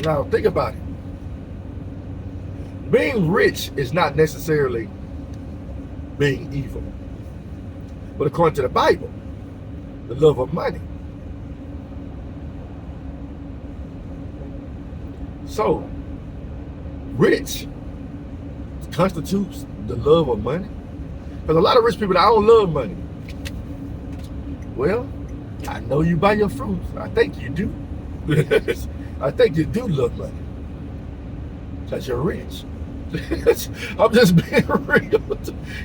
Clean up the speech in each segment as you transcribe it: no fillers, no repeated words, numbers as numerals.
Now, think about it. Being rich is not necessarily being evil. But according to the Bible, the love of money. So, rich constitutes the love of money. Because a lot of rich people, I don't love money. Well, I know you buy your fruits. I think you do. I think you do love money. Because you're rich. I'm just being real.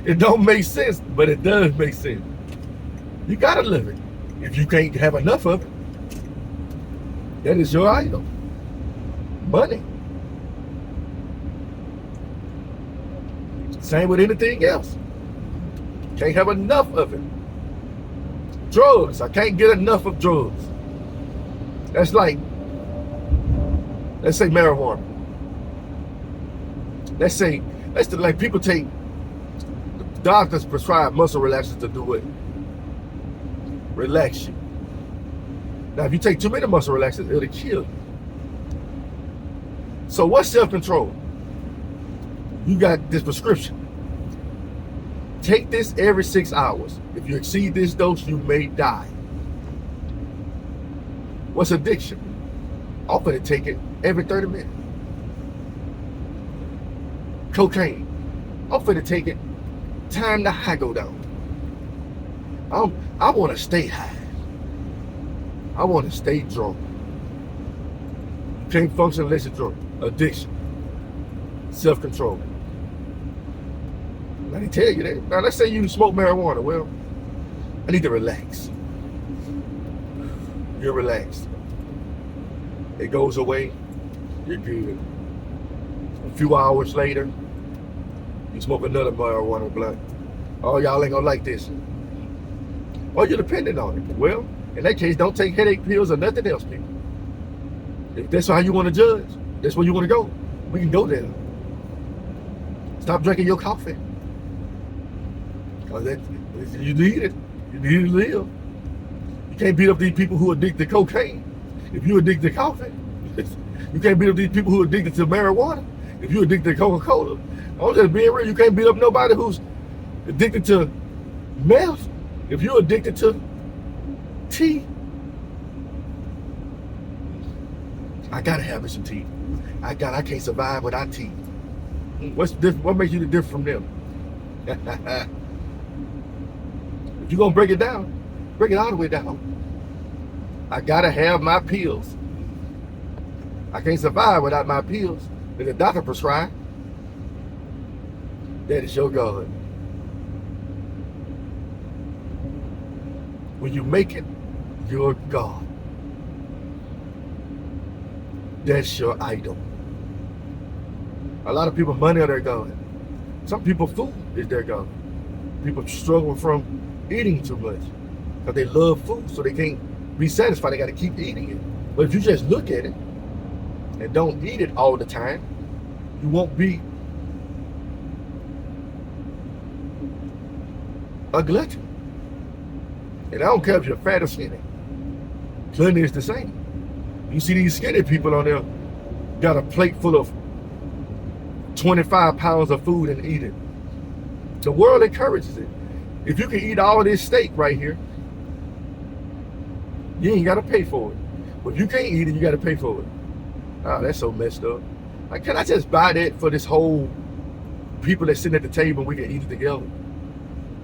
It don't make sense, but it does make sense. You gotta love it. If you can't have enough of it, that is your idol. Money. Same with anything else. Can't have enough of it. Drugs. I can't get enough of drugs. That's like, let's say marijuana. Let's say, like people take, doctors prescribe muscle relaxers to do what? Relax you. Now, if you take too many muscle relaxers, it'll kill you. So what's self-control? You got this prescription. Take this every 6 hours. If you exceed this dose, you may die. What's addiction? I'm gonna take it every 30 minutes. Cocaine. I'm finna take it time the high go down. I want to stay high. I want to stay drunk. You can't function unless you're drunk. Addiction. Self-control. I didn't tell you that. Now let's say you smoke marijuana. Well, I need to relax. You're relaxed. It goes away. You're good. A few hours later, you smoke another marijuana blunt. Oh, y'all ain't gonna like this. Oh, you're dependent on it. Well, in that case, don't take headache pills or nothing else, people. If that's how you want to judge, that's where you want to go, we can go there. Stop drinking your coffee. Because you need it. You need to live. You can't beat up these people who are addicted to cocaine. If you're addicted to coffee, you can't beat up these people who are addicted to marijuana. If you're addicted to Coca-Cola, I'm just being real. You can't beat up nobody who's addicted to meth. If you're addicted to tea, I gotta have me some tea. I can't survive without tea. What's different? What makes you different from them? If you're gonna break it down, break it all the way down. I gotta have my pills. I can't survive without my pills that the doctor prescribed. That is your God. When you make it your God, that's your idol. A lot of people, money are their God. Some people, food is their God. People struggle from eating too much because they love food, so they can't be satisfied. They got to keep eating it. But if you just look at it and don't eat it all the time, you won't be a glutton. And I don't care if you're fat or skinny. Gluttony is the same. You see these skinny people on there got a plate full of 25 pounds of food and eat it. The world encourages it. If you can eat all of this steak right here, you ain't got to pay for it. But if you can't eat it, you got to pay for it. Oh, that's so messed up. Like, can I just buy that for this whole people that sitting at the table and we can eat it together?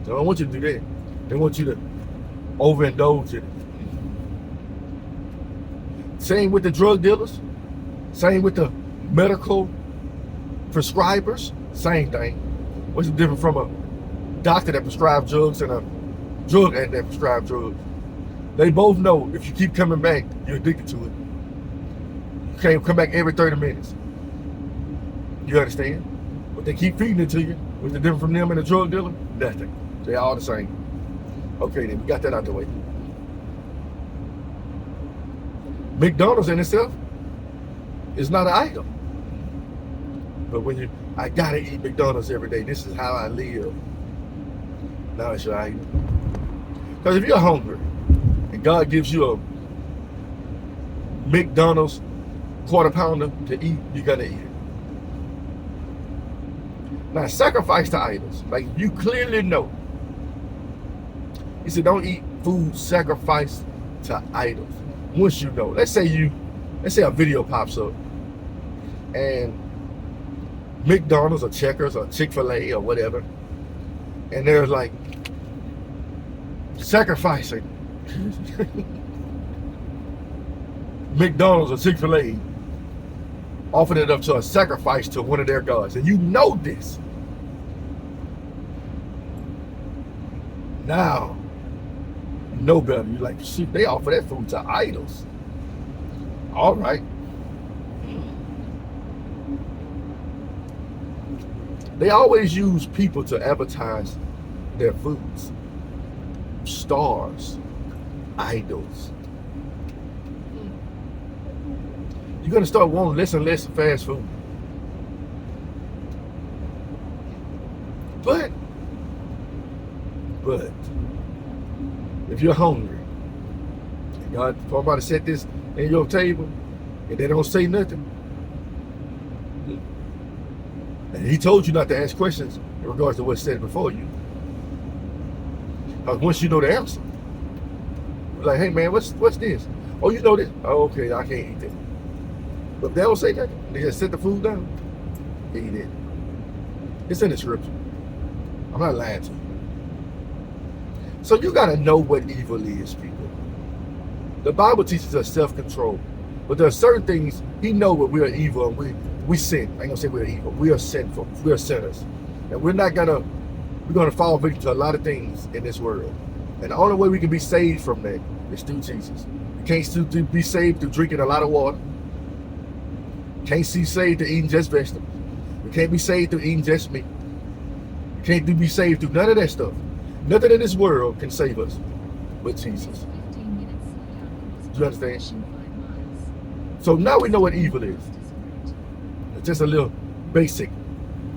So I don't want you to do that. They want you to overindulge in it. Same with the drug dealers. Same with the medical prescribers. Same thing. What's the difference from a doctor that prescribes drugs and a drug addict that prescribes drugs? They both know if you keep coming back, you're addicted to it. You can't come back every 30 minutes. You understand? But they keep feeding it to you. What's the difference from them and a drug dealer? Nothing. They're all the same. Okay, then we got that out the way. McDonald's in itself is not an item. But when I gotta eat McDonald's every day. This is how I live. Now it's your item. Because if you're hungry and God gives you a McDonald's quarter pounder to eat, you're gonna eat it. Now, sacrifice to idols. Like, you clearly know. He said, don't eat food sacrificed to idols. Once you know. Let's say a video pops up and McDonald's or Checkers or Chick-fil-A or whatever, and they're like sacrificing McDonald's or Chick-fil-A, offering it up to a sacrifice to one of their gods, and you know this. Now, you know better. You're like, shoot, they offer that food to idols. All right. They always use people to advertise their foods. Stars, idols. You're going to start wanting less and less fast food. But, if you're hungry, and God told about to set this in your table, and they don't say nothing, and He told you not to ask questions in regards to what's said before you. Because once you know the answer, you're like, hey man, what's this? Oh, you know this? Oh, okay, I can't eat that. But if they don't say nothing, they just set the food down, eat it. It's in the scripture. I'm not lying to you. So you got to know what evil is, people. The Bible teaches us self-control. But there are certain things, He knows what we are evil and we sin. I ain't going to say we're evil. We are sinful. We are sinners. And we're going to fall victim to a lot of things in this world. And the only way we can be saved from that is through Jesus. You can't be saved through drinking a lot of water. You can't be saved through eating just vegetables. You can't be saved through eating just meat. You can't be saved through none of that stuff. Nothing in this world can save us but Jesus. Do you understand? So now we know what evil is. It's just a little basic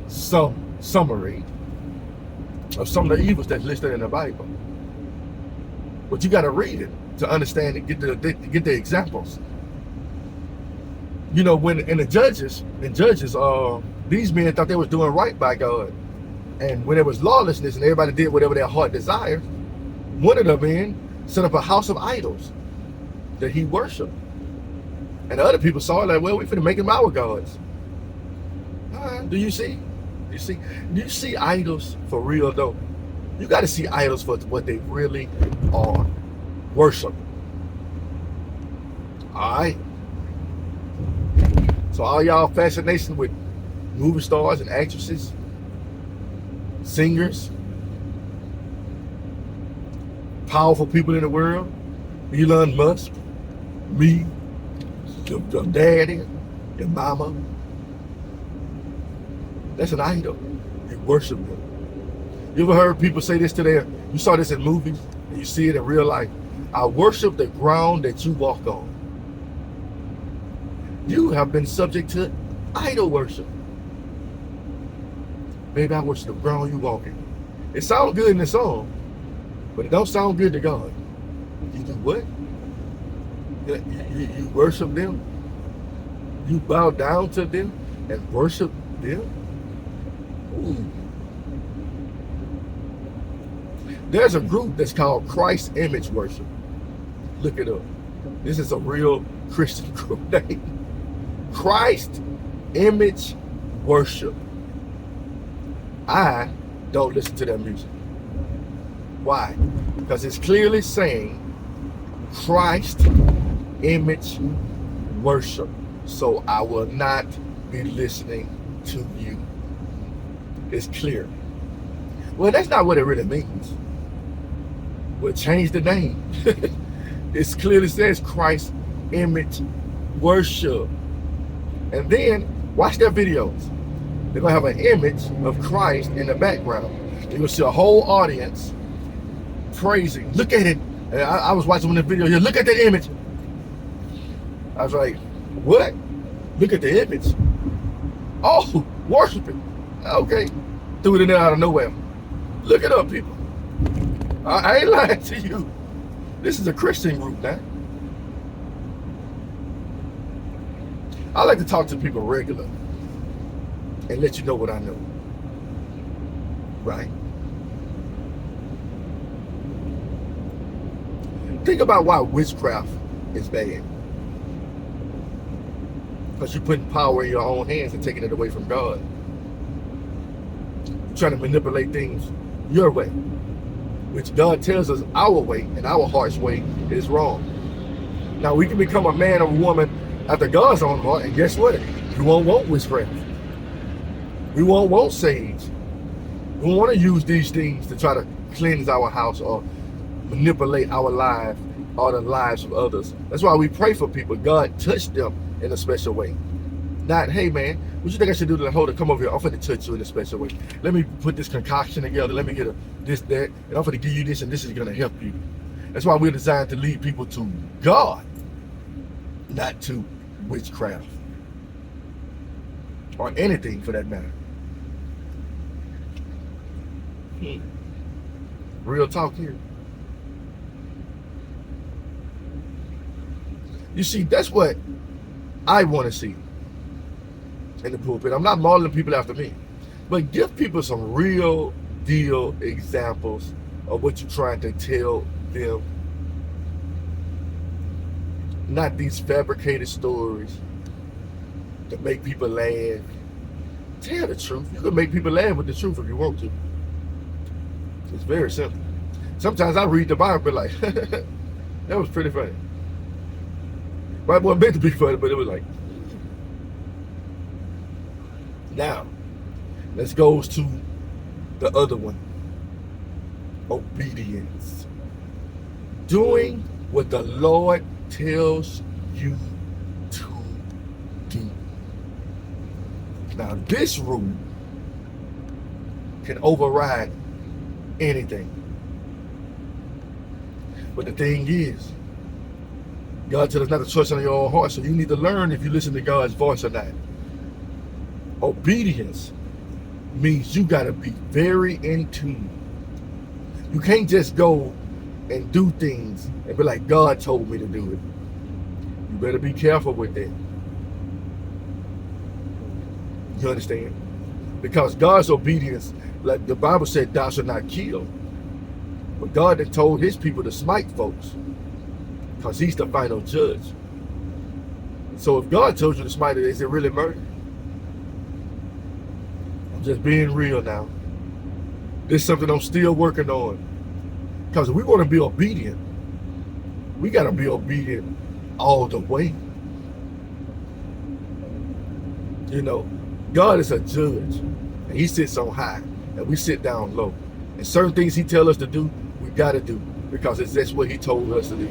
summary of some of the evils that's listed in the Bible. But you got to read it to understand and get the examples. You know, when in Judges, these men thought they was doing right by God. And when there was lawlessness and everybody did whatever their heart desired, one of the men set up a house of idols that he worshiped. And the other people saw it like, well, we finna make them our gods. Do you see? Do you see idols for real though? You got to see idols for what they really are. Worship. All right. So all y'all fascination with movie stars and actresses, singers, powerful people in the world, Elon Musk, me, your daddy, your mama. That's an idol. You worship them. You ever heard people say this you saw this in movies, and you see it in real life. I worship the ground that you walk on. You have been subject to idol worship. Baby, I worship the ground you walk in. It sounds good in the song, but it don't sound good to God. You do what? You worship them? You bow down to them and worship them? Ooh. There's a group that's called Christ Image Worship. Look it up. This is a real Christian group name. Christ Image Worship. I don't listen to their music. Why? Because it's clearly saying Christ Image Worship. So I will not be listening to you. It's clear. Well, that's not what it really means. We'll change the name. It clearly says Christ Image Worship. And then watch their videos. They're going to have an image of Christ in the background. You're going to see a whole audience praising. Look at it. And I was watching one of the videos here. Look at that image. I was like, what? Look at the image. Oh, worshiping. Okay. Threw it in there out of nowhere. Look it up, people. I ain't lying to you. This is a Christian group now. I like to talk to people regular and let you know what I know. Right? Think about why witchcraft is bad. Because you're putting power in your own hands and taking it away from God. You're trying to manipulate things your way, which God tells us our way and our heart's way is wrong. Now, we can become a man or woman after God's own heart, and guess what? We won't want witchcraft. We won't want sage. We want to use these things to try to cleanse our house or manipulate our life or the lives of others. That's why we pray for people. God touch them in a special way. Not, hey man, what you think I should do to hold it? Come over here. I'm going to touch you in a special way. Let me put this concoction together. Let me get this, that, and I'm going to give you this, and this is going to help you. That's why we're designed to lead people to God, not to witchcraft or anything for that matter. Real talk here. You see, that's what I want to see in the pulpit. I'm not modeling people after me, but give people some real deal examples of what you're trying to tell them. Not these fabricated stories to make people laugh. Tell the truth. You can make people laugh with the truth if you want to. It's very simple. Sometimes I read the Bible like, that was pretty funny. Right, wasn't meant to be funny, but it was like. Now, let's go to the other one. Obedience. Doing what the Lord tells you to do. Now, this rule can override anything. But the thing is, God tells us not to trust in your own heart, so you need to learn if you listen to God's voice or not. Obedience means you got to be very in tune. You can't just go and do things and be like, God told me to do it. You better be careful with that. You understand? Because God's obedience, like the Bible said, thou shalt not kill. But God had told his people to smite folks, because he's the final judge. So if God told you to smite it, is it really murder? I'm just being real now. This is something I'm still working on. Because if we want to be obedient, we got to be obedient all the way. You know, God is a judge, and he sits on high, and we sit down low. And certain things he tells us to do, we got to do, because that's what he told us to do.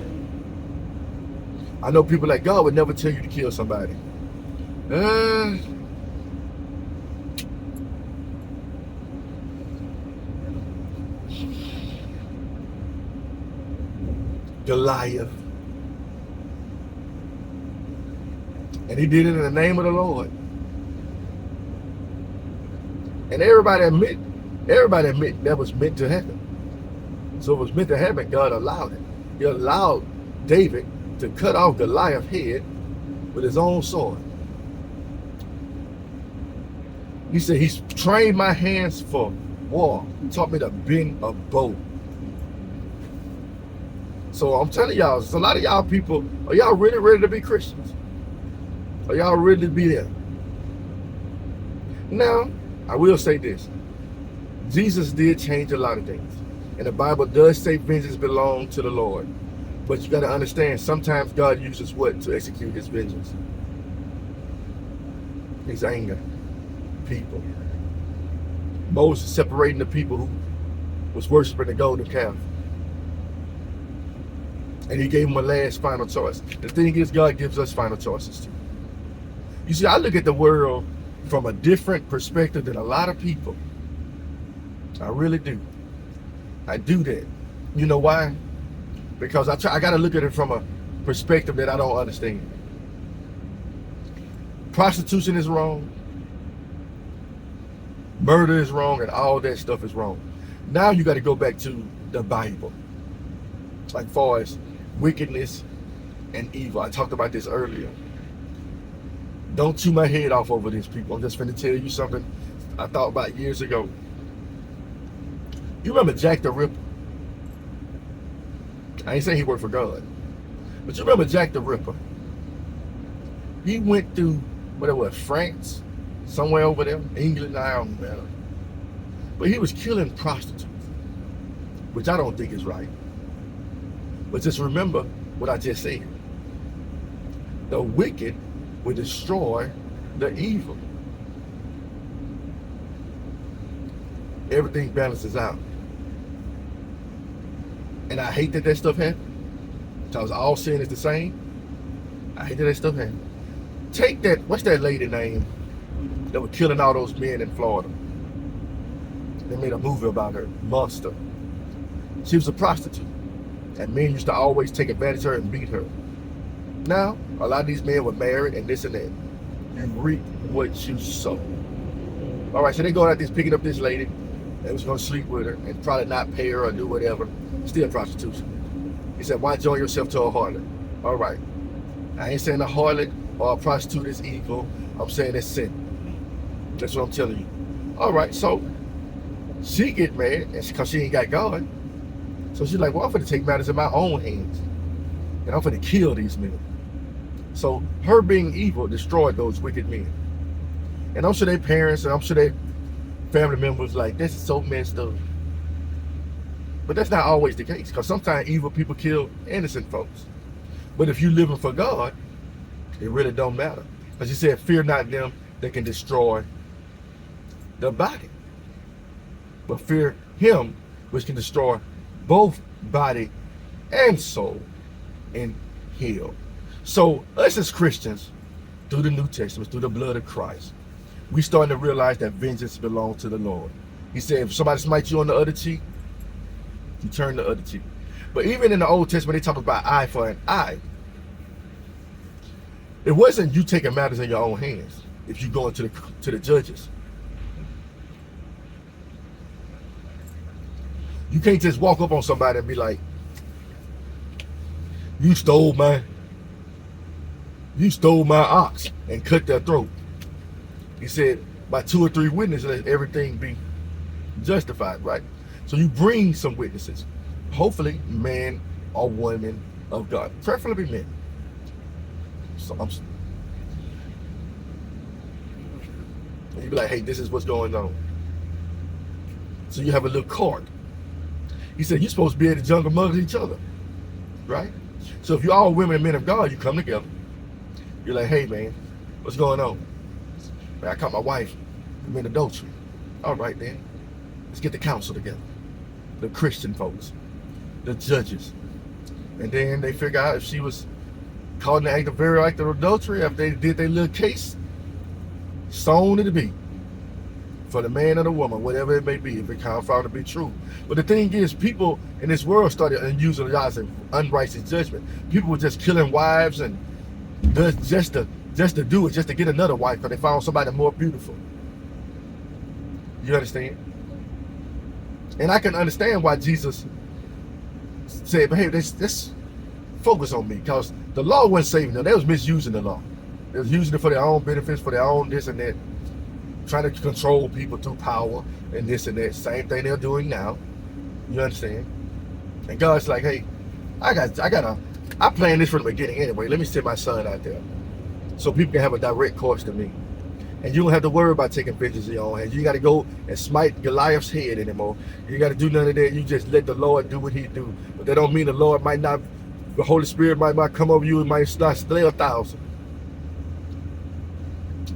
I know people like, God would never tell you to kill somebody. Goliath. And he did it in the name of the Lord. And everybody admit that was meant to happen. So it was meant to happen, God allowed it. He allowed David to cut off Goliath's head with his own sword. He said, he's trained my hands for war. He taught me to bend a bow. So I'm telling y'all, there's a lot of y'all people, are y'all really ready to be Christians? Are y'all ready to be there? Now, I will say this. Jesus did change a lot of things. And the Bible does say vengeance belongs to the Lord. But you got to understand, sometimes God uses what to execute his vengeance? His anger. People. Moses separating the people who was worshiping the golden calf. And he gave them a last final choice. The thing is, God gives us final choices too. You see, I look at the world from a different perspective than a lot of people. I really do. I do that. You know why? Because I got to look at it from a perspective that I don't understand. Prostitution is wrong. Murder is wrong, and all that stuff is wrong. Now you got to go back to the Bible. Like far as wickedness and evil. I talked about this earlier. Don't chew my head off over this, people. I'm just finna tell you something I thought about years ago. You remember Jack the Ripper? I ain't saying he worked for God, but you remember Jack the Ripper? He went through, what it was, France, somewhere over there, England, I don't know. But he was killing prostitutes, which I don't think is right. But just remember what I just said. The wicked will destroy the evil. Everything balances out. And I hate that that stuff happened. Because all sin is the same. I hate that that stuff happened. Take that, what's that lady name that was killing all those men in Florida? They made a movie about her, Monster. She was a prostitute. And men used to always take advantage of her and beat her. Now, a lot of these men were married and this and that. You reap what you sow. All right, so they go out there picking up this lady. They was going to sleep with her and probably not pay her or do whatever. Still prostitution. He said, why join yourself to a harlot? All right. I ain't saying a harlot or a prostitute is evil. I'm saying it's sin. That's what I'm telling you. All right, so she get mad because she ain't got God. So she's like, well, I'm going to take matters in my own hands. And I'm going to kill these men. So her being evil destroyed those wicked men. And I'm sure their parents and I'm sure their family members like, this is so messed up. But that's not always the case, because sometimes evil people kill innocent folks. But if you're living for God, it really don't matter. Because he said, fear not them that can destroy the body, but fear him which can destroy both body and soul in hell. So us as Christians, through the New Testament, through the blood of Christ, we starting to realize that vengeance belongs to the Lord. He said, if somebody smites you on the other cheek, you turn the other cheek. But even in the Old Testament, they talk about eye for an eye. It wasn't you taking matters in your own hands if you go into the judges. You can't just walk up on somebody and be like, you stole my ox, and cut their throat. He said, by 2 or 3 witnesses, let everything be justified, right? So you bring some witnesses, hopefully man or woman of God, preferably men. So and you be like, hey, this is what's going on. So you have a little court. He said, you're supposed to be able to jungle among each other, right? So if you're all women and men of God, you come together. You're like, hey man, what's going on? Man, I caught my wife in adultery. All right then, let's get the council together. The Christian folks, the judges. And then they figure out if she was caught in the act of very act of adultery, if they did their little case, sown to be for the man or the woman, whatever it may be, if it kind of found to be true. But the thing is, people in this world started using unrighteous judgment. People were just killing wives and just to do it, just to get another wife because they found somebody more beautiful. You understand? And I can understand why Jesus said, but hey, let's focus on me, because the law wasn't saving them. They was misusing the law. They was using it for their own benefits, for their own this and that, trying to control people through power and this and that. Same thing they're doing now. You understand? And God's like, hey, I planned this from the beginning anyway. Let me send my son out there so people can have a direct course to me. And you don't have to worry about taking vengeance in your own hands. You got to go and smite Goliath's head anymore. You got to do none of that. You just let the Lord do what he do. But that don't mean the Lord might not, the Holy Spirit might not come over you and might start slay 1,000.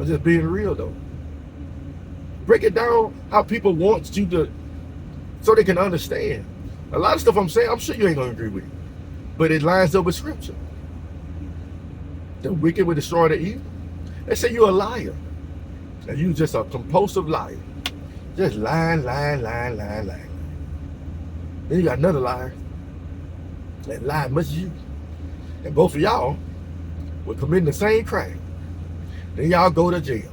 I'm just being real though. Break it down how people want you to, so they can understand. A lot of stuff I'm saying, I'm sure you ain't going to agree with it. But it lines up with scripture. The wicked will destroy the evil. They say you're a liar. And you just a compulsive liar. Just lying. Then you got another liar that lied much as you. And both of y'all were committing the same crime. Then y'all go to jail.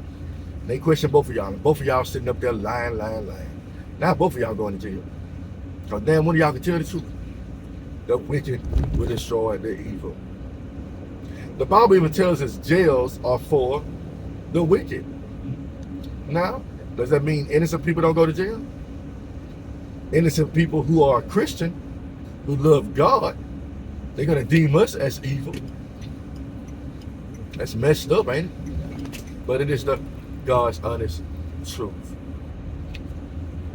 And they question both of y'all. And both of y'all sitting up there lying. Now both of y'all going to jail. Because damn one of y'all can tell the truth. The wicked will destroy the evil. The Bible even tells us jails are for the wicked. Now, does that mean innocent people don't go to jail? Innocent people who are Christian, who love God, they're going to deem us as evil. That's messed up, ain't it? But it is the God's honest truth.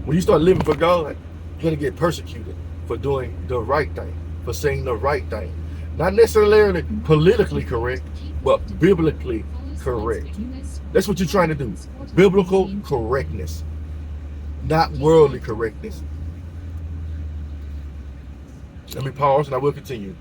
When you start living for God, you're going to get persecuted for doing the right thing, for saying the right thing. Not necessarily politically correct, but biblically correct. That's what you're trying to do. Biblical correctness, not worldly correctness. Let me pause and I will continue.